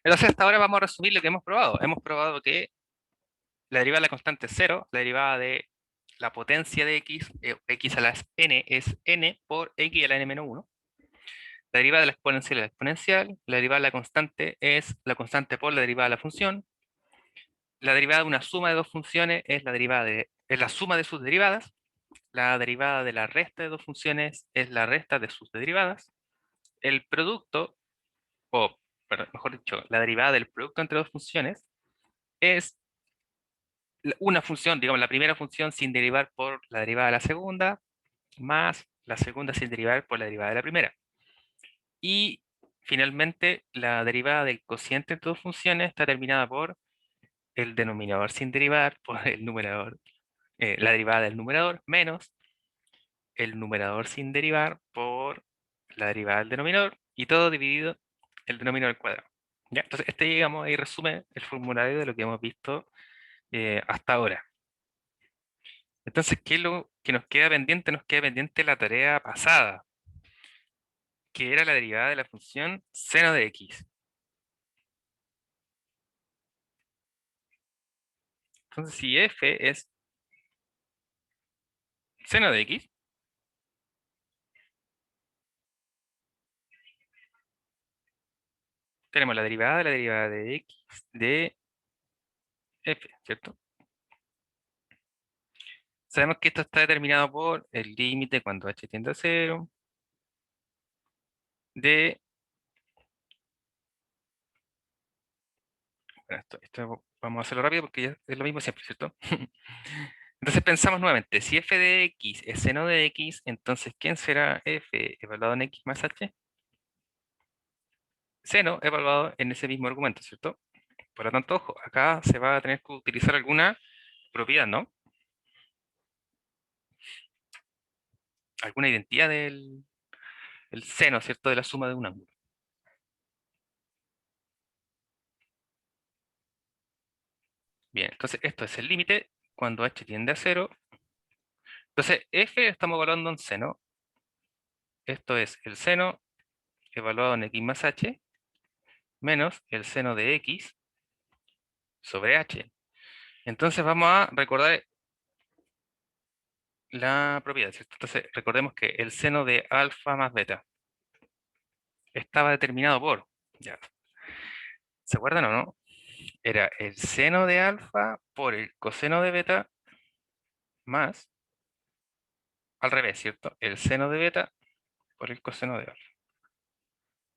Entonces, hasta ahora vamos a resumir lo que hemos probado. Hemos probado que la derivada de la constante es 0, la derivada de la potencia de x, x a la n, es n por x a la n-1. La derivada de la exponencial es la exponencial. La derivada de la constante es la constante por la derivada de la función. La derivada de una suma de dos funciones es es la suma de sus derivadas. La derivada de la resta de dos funciones es la resta de sus derivadas. El producto, o mejor dicho, la derivada del producto entre dos funciones es una función, digamos, la primera función sin derivar por la derivada de la segunda, más la segunda sin derivar por la derivada de la primera. Y finalmente, la derivada del cociente entre dos funciones está terminada por el denominador sin derivar por el numerador, la derivada del numerador, menos el numerador sin derivar por la derivada del denominador, y todo dividido el denominador al cuadrado. ¿Ya? Entonces, este, digamos, ahí resume el formulario de lo que hemos visto hasta ahora. Entonces, ¿qué es lo que nos queda pendiente? Nos queda pendiente la tarea pasada, que era la derivada de la función seno de x. Entonces, si f es seno de x, tenemos la derivada de x de f, ¿cierto? Sabemos que esto está determinado por el límite cuando h tiende a 0 de... Bueno, esto vamos a hacerlo rápido porque ya es lo mismo siempre, ¿cierto? Entonces pensamos nuevamente, si f de x es seno de x, entonces ¿quién será f evaluado en x más h? Seno evaluado en ese mismo argumento, ¿cierto? Por lo tanto, ojo, acá se va a tener que utilizar alguna propiedad, ¿no? Alguna identidad del el seno, ¿cierto? De la suma de un ángulo. Bien, entonces esto es el límite cuando h tiende a 0. Entonces, f estamos evaluando en seno. Esto es el seno evaluado en x más h, menos el seno de x sobre h. Entonces vamos a recordar la propiedad, ¿cierto? Entonces, recordemos que el seno de alfa más beta estaba determinado por, ya, ¿se acuerdan o no? Era el seno de alfa por el coseno de beta más, al revés, ¿cierto? El seno de beta por el coseno de alfa.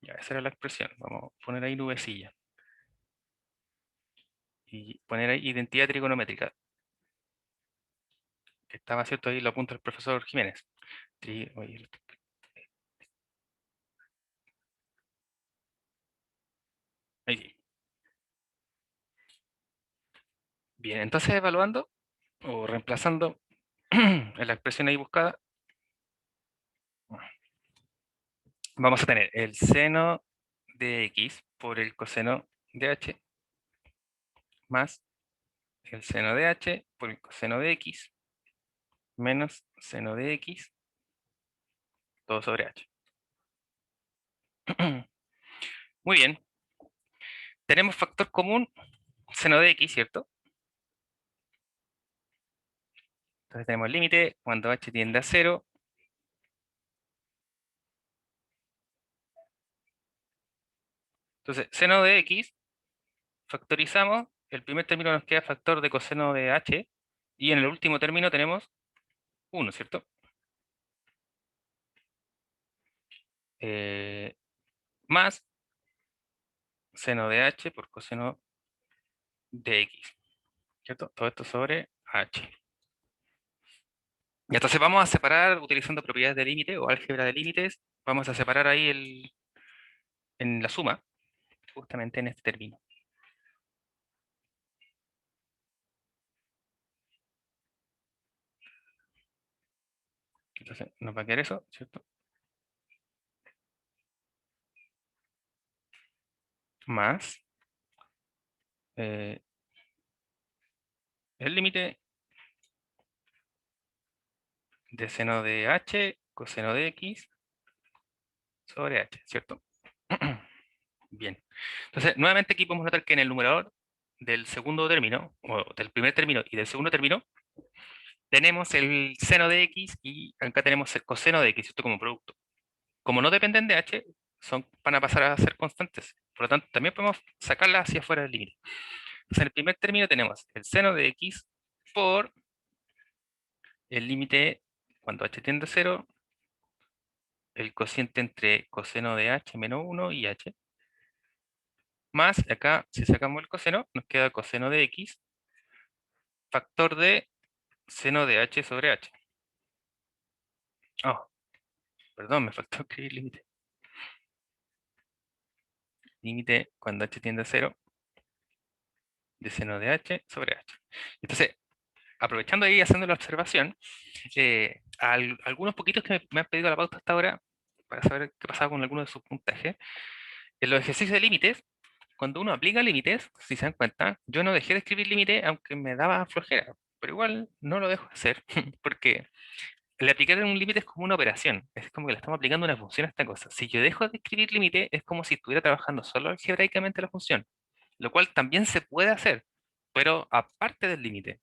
Ya, esa era la expresión. Vamos a poner ahí nubecilla. Y poner ahí identidad trigonométrica. Que estaba, ¿cierto? Ahí lo apunta el profesor Jiménez. Oye, ahí sí. Bien, entonces evaluando o reemplazando en la expresión ahí buscada, vamos a tener el seno de x por el coseno de h más el seno de h por el coseno de x menos seno de x todo sobre h. Muy bien. Tenemos factor común seno de x, ¿cierto? Entonces tenemos el límite cuando h tiende a 0. Entonces, seno de x, factorizamos, el primer término nos queda factor de coseno de h, y en el último término tenemos 1, ¿cierto? Más seno de h por coseno de x, ¿cierto? Todo esto sobre h. Y entonces vamos a separar, utilizando propiedades de límite o álgebra de límites, vamos a separar ahí en la suma, justamente en este término. Entonces nos va a quedar eso, ¿cierto? Más el límite de seno de h, coseno de x, sobre h, ¿cierto? Bien. Entonces, nuevamente aquí podemos notar que en el numerador del segundo término, o del primer término y del segundo término, tenemos el seno de x y acá tenemos el coseno de x, ¿cierto? Como producto. Como no dependen de h, van a pasar a ser constantes. Por lo tanto, también podemos sacarlas hacia afuera del límite. Entonces, en el primer término tenemos el seno de x por el límite cuando h tiende a 0, el cociente entre coseno de h menos 1 y h, más, acá, si sacamos el coseno, nos queda coseno de x, factor de seno de h sobre h. Oh, perdón, me faltó escribir límite. Límite cuando h tiende a 0 de seno de h sobre h. Entonces, aprovechando ahí y haciendo la observación, algunos poquitos que me han pedido la pauta hasta ahora, para saber qué pasaba con algunos de sus puntajes, en los ejercicios de límites, cuando uno aplica límites, si se dan cuenta, yo no dejé de escribir límite aunque me daba flojera, pero igual no lo dejo de hacer, porque el aplicar un límite es como una operación, es como que le estamos aplicando una función a esta cosa. Si yo dejo de escribir límite, es como si estuviera trabajando solo algebraicamente la función, lo cual también se puede hacer, pero aparte del límite.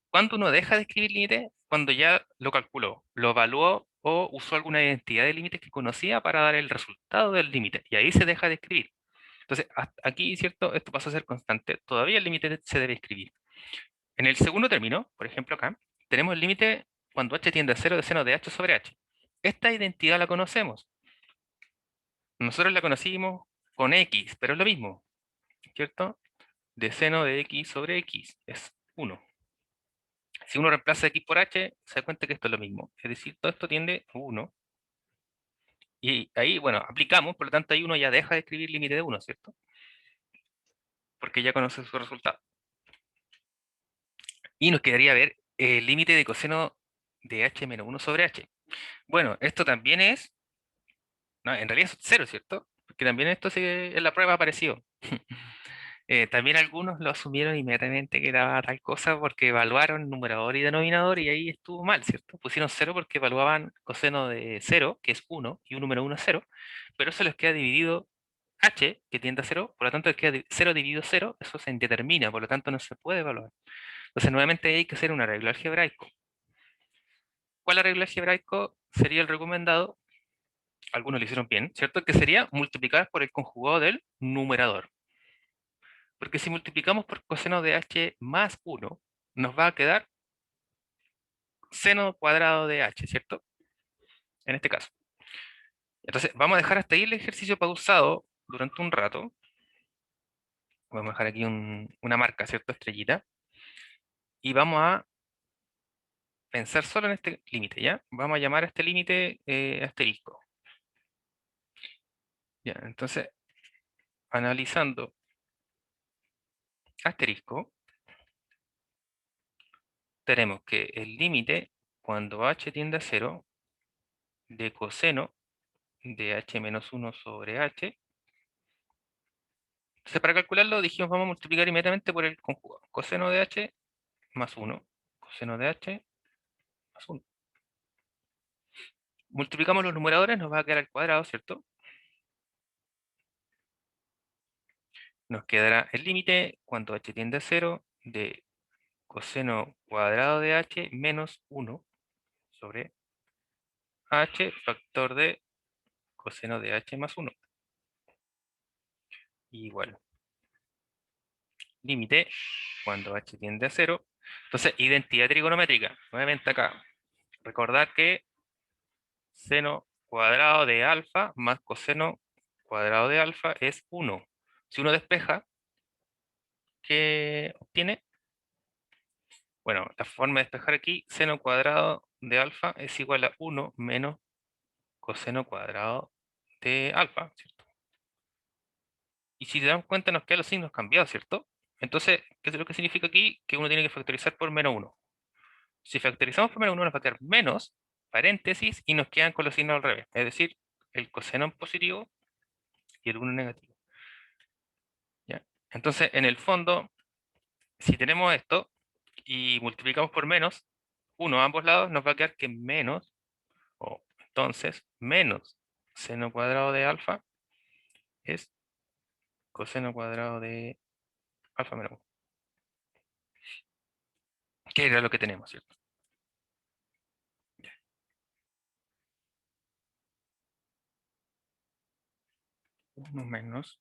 Cuando uno deja de escribir límite, cuando ya lo calculó, lo evaluó o usó alguna identidad de límite que conocía para dar el resultado del límite, y ahí se deja de escribir. Entonces, aquí, ¿cierto? Esto pasa a ser constante. Todavía el límite se debe escribir. En el segundo término, por ejemplo acá, tenemos el límite cuando h tiende a 0 de seno de h sobre h. Esta identidad la conocemos. Nosotros la conocimos con x, pero es lo mismo, ¿cierto? De seno de x sobre x es 1. Si uno reemplaza x por h, se da cuenta que esto es lo mismo. Es decir, todo esto tiende a 1. Y ahí, bueno, aplicamos, por lo tanto ahí uno ya deja de escribir límite de 1, ¿cierto? Porque ya conoce su resultado. Y nos quedaría ver el límite de coseno de h menos 1 sobre h. Bueno, esto también es, no, en realidad es 0, ¿cierto? Porque también esto en la prueba apareció. También algunos lo asumieron inmediatamente que daba tal cosa porque evaluaron numerador y denominador y ahí estuvo mal, ¿cierto? Pusieron 0 porque evaluaban coseno de 0, que es 1, y un número 1 es 0, pero eso les queda dividido h, que tiende a 0, por lo tanto les queda 0 dividido 0, eso se indetermina, por lo tanto no se puede evaluar. Entonces nuevamente hay que hacer un arreglo algebraico. ¿Cuál arreglo algebraico sería el recomendado? Algunos lo hicieron bien, ¿cierto? Que sería multiplicar por el conjugado del numerador. Porque si multiplicamos por coseno de h más 1, nos va a quedar seno cuadrado de h, ¿cierto? En este caso. Entonces, vamos a dejar hasta ahí el ejercicio pausado durante un rato. Vamos a dejar aquí una marca, ¿cierto? Estrellita. Y vamos a pensar solo en este límite, ¿ya? Vamos a llamar a este límite asterisco. Ya, entonces, analizando asterisco, tenemos que el límite, cuando h tiende a 0, de coseno de h menos 1 sobre h. Entonces, para calcularlo, dijimos, vamos a multiplicar inmediatamente por el conjugado. Coseno de h más 1. Coseno de h más 1. Multiplicamos los numeradores, nos va a quedar al cuadrado, ¿cierto? Nos quedará el límite, cuando h tiende a 0, de coseno cuadrado de h menos 1 sobre h factor de coseno de h más 1. Igual. Límite, cuando h tiende a 0. Entonces, identidad trigonométrica. Nuevamente acá. Recordar que seno cuadrado de alfa más coseno cuadrado de alfa es 1. Si uno despeja, ¿qué obtiene? Bueno, la forma de despejar aquí, seno cuadrado de alfa es igual a 1 menos coseno cuadrado de alfa, ¿cierto? Y si te dan cuenta nos quedan los signos cambiados, ¿cierto? Entonces, ¿qué es lo que significa aquí? Que uno tiene que factorizar por menos 1. Si factorizamos por menos 1 nos va a quedar menos, paréntesis, y nos quedan con los signos al revés. Es decir, el coseno en positivo y el 1 en negativo. ¿Ya? Entonces, en el fondo, si tenemos esto y multiplicamos por menos 1 a ambos lados, nos va a quedar que menos, o entonces, menos seno cuadrado de alfa es coseno cuadrado de alfa menos 1. Que era lo que tenemos, ¿cierto? 1 menos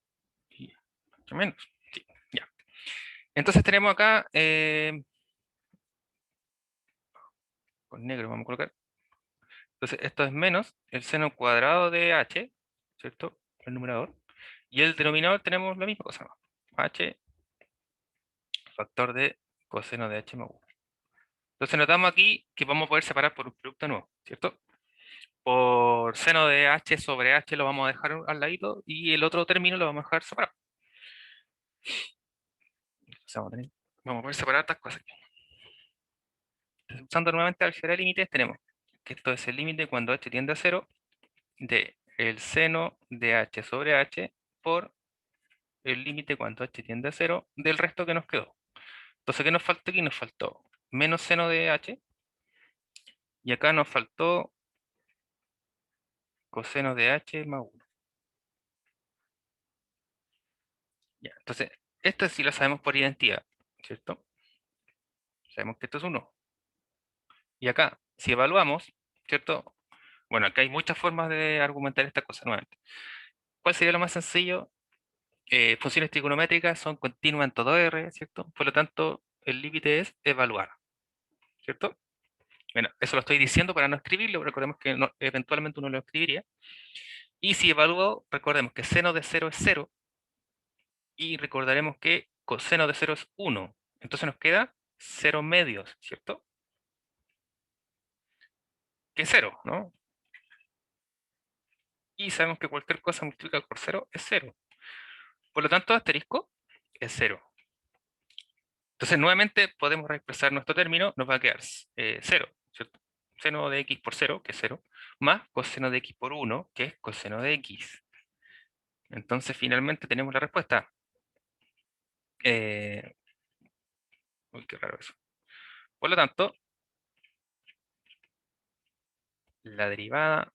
y 8 menos. Sí, ya. Entonces tenemos acá, con negro vamos a colocar. Entonces esto es menos el seno cuadrado de h, ¿cierto? El numerador. Y el denominador tenemos la misma cosa, ¿no? H factor de coseno de h más 1. Entonces notamos aquí que vamos a poder separar por un producto nuevo, ¿cierto? Por seno de h sobre h lo vamos a dejar al ladito y el otro término lo vamos a dejar separado. Entonces vamos a poder separar estas cosas. Entonces, usando nuevamente álgebra de límites, tenemos que esto es el límite cuando h tiende a 0 de el seno de h sobre h por el límite cuando h tiende a 0 del resto que nos quedó. Entonces, ¿qué nos faltó aquí? Nos faltó menos seno de h y acá nos faltó coseno de h más 1. Ya, entonces, esto sí lo sabemos por identidad, ¿cierto? Sabemos que esto es 1. Y acá, si evaluamos, ¿cierto? Bueno, acá hay muchas formas de argumentar esta cosa nuevamente. ¿Cuál sería lo más sencillo? Funciones trigonométricas son continuas en todo R, ¿cierto? Por lo tanto, el límite es evaluar, ¿cierto? Bueno, eso lo estoy diciendo para no escribirlo, recordemos que eventualmente uno lo escribiría. Y si evalúo, recordemos que seno de 0 es 0, y recordaremos que coseno de 0 es 1. Entonces nos queda 0 medios, ¿cierto? Que es 0, ¿no? Y sabemos que cualquier cosa multiplicada por 0 es 0. Por lo tanto, asterisco es 0. Entonces, nuevamente podemos reexpresar nuestro término, nos va a quedar 0, ¿cierto? Seno de x por 0, que es 0, más coseno de x por 1, que es coseno de x. Entonces, finalmente tenemos la respuesta. Uy, qué raro eso. Por lo tanto, la derivada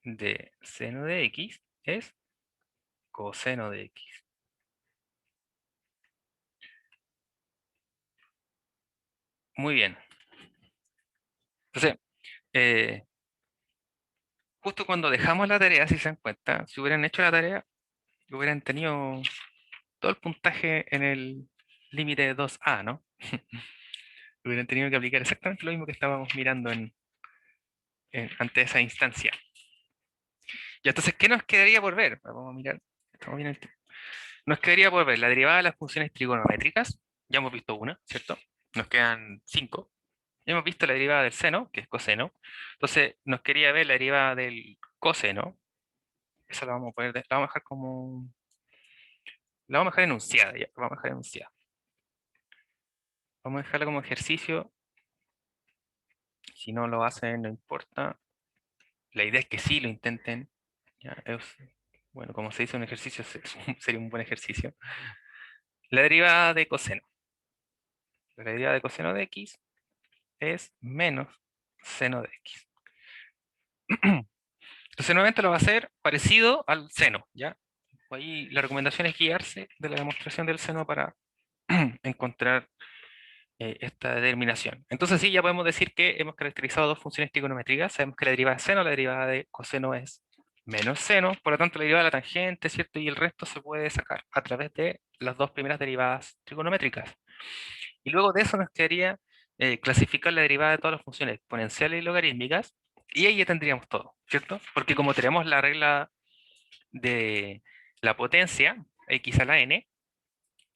de seno de x es coseno de x. Muy bien. Entonces, justo cuando dejamos la tarea, si se dan cuenta, si hubieran hecho la tarea, hubieran tenido todo el puntaje en el límite de 2A, ¿no? Hubieran tenido que aplicar exactamente lo mismo que estábamos mirando ante esa instancia. Y entonces, ¿qué nos quedaría por ver? Vamos a mirar. Estamos bien Nos quedaría por ver la derivada de las funciones trigonométricas. Ya hemos visto una, ¿cierto? Nos quedan 5. Ya hemos visto la derivada del seno, que es coseno. Entonces, nos quería ver la derivada del coseno. Esa la vamos a poner, la vamos a dejar como... La vamos a dejar enunciada, ya. La vamos a dejar enunciada. Vamos a dejarla como ejercicio. Si no lo hacen, no importa. La idea es que sí lo intenten. Ya, bueno, como se dice un ejercicio, sería un buen ejercicio. La derivada de coseno. La derivada de coseno de x es menos seno de x. Entonces nuevamente lo va a hacer parecido al seno, ¿ya? Ahí la recomendación es guiarse de la demostración del seno para encontrar esta determinación. Entonces sí, ya podemos decir que hemos caracterizado dos funciones trigonométricas. Sabemos que la derivada de seno, la derivada de coseno es menos seno, por lo tanto la derivada de la tangente, ¿cierto? Y el resto se puede sacar a través de las dos primeras derivadas trigonométricas. Y luego de eso nos quedaría clasificar la derivada de todas las funciones exponenciales y logarítmicas, y ahí ya tendríamos todo, ¿cierto? Porque como tenemos la regla de la potencia, x a la n,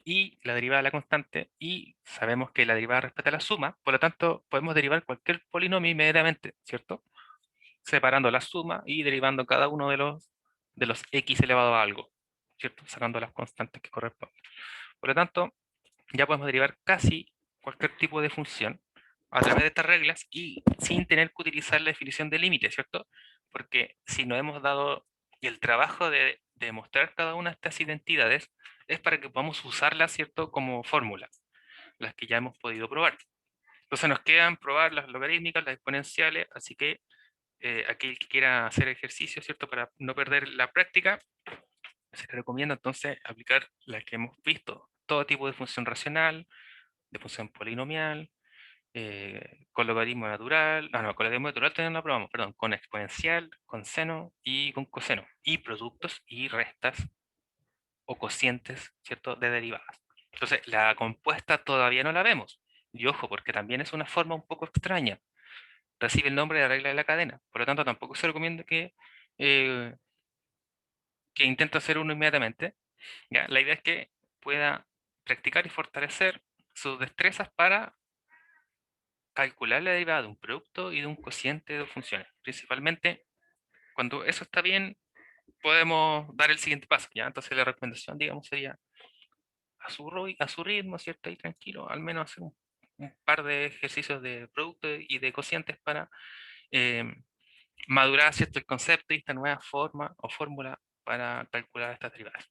y la derivada de la constante, y sabemos que la derivada respeta la suma, por lo tanto podemos derivar cualquier polinomio inmediatamente, ¿cierto? Separando la suma y derivando cada uno de los x elevado a algo, ¿cierto? Sacando las constantes que corresponden. Por lo tanto, ya podemos derivar casi cualquier tipo de función a través de estas reglas y sin tener que utilizar la definición de límite, ¿cierto? Porque si nos hemos dado el trabajo de demostrar cada una de estas identidades, es para que podamos usarlas, ¿cierto? Como fórmulas, las que ya hemos podido probar. Entonces nos quedan probar las logarítmicas, las exponenciales, así que aquel que quiera hacer ejercicio, ¿cierto? Para no perder la práctica, se le recomienda entonces aplicar las que hemos visto, todo tipo de función racional, de función polinomial, con logaritmo natural, con logaritmo natural también lo probamos, perdón, con exponencial, con seno y con coseno, y productos y restas o cocientes, ¿cierto?, de derivadas. Entonces, la compuesta todavía no la vemos, y ojo, porque también es una forma un poco extraña, recibe el nombre de la regla de la cadena, por lo tanto tampoco se recomienda eh, que intente hacer uno inmediatamente. ¿Ya? La idea es que pueda practicar y fortalecer sus destrezas para calcular la derivada de un producto y de un cociente de dos funciones. Principalmente, cuando eso está bien, podemos dar el siguiente paso, ¿ya? Entonces la recomendación, digamos, sería a su ritmo, ¿cierto? Y tranquilo, al menos hacer un par de ejercicios de producto y de cocientes para eh, madurar, ¿cierto? El concepto y esta nueva forma o fórmula para calcular estas derivadas.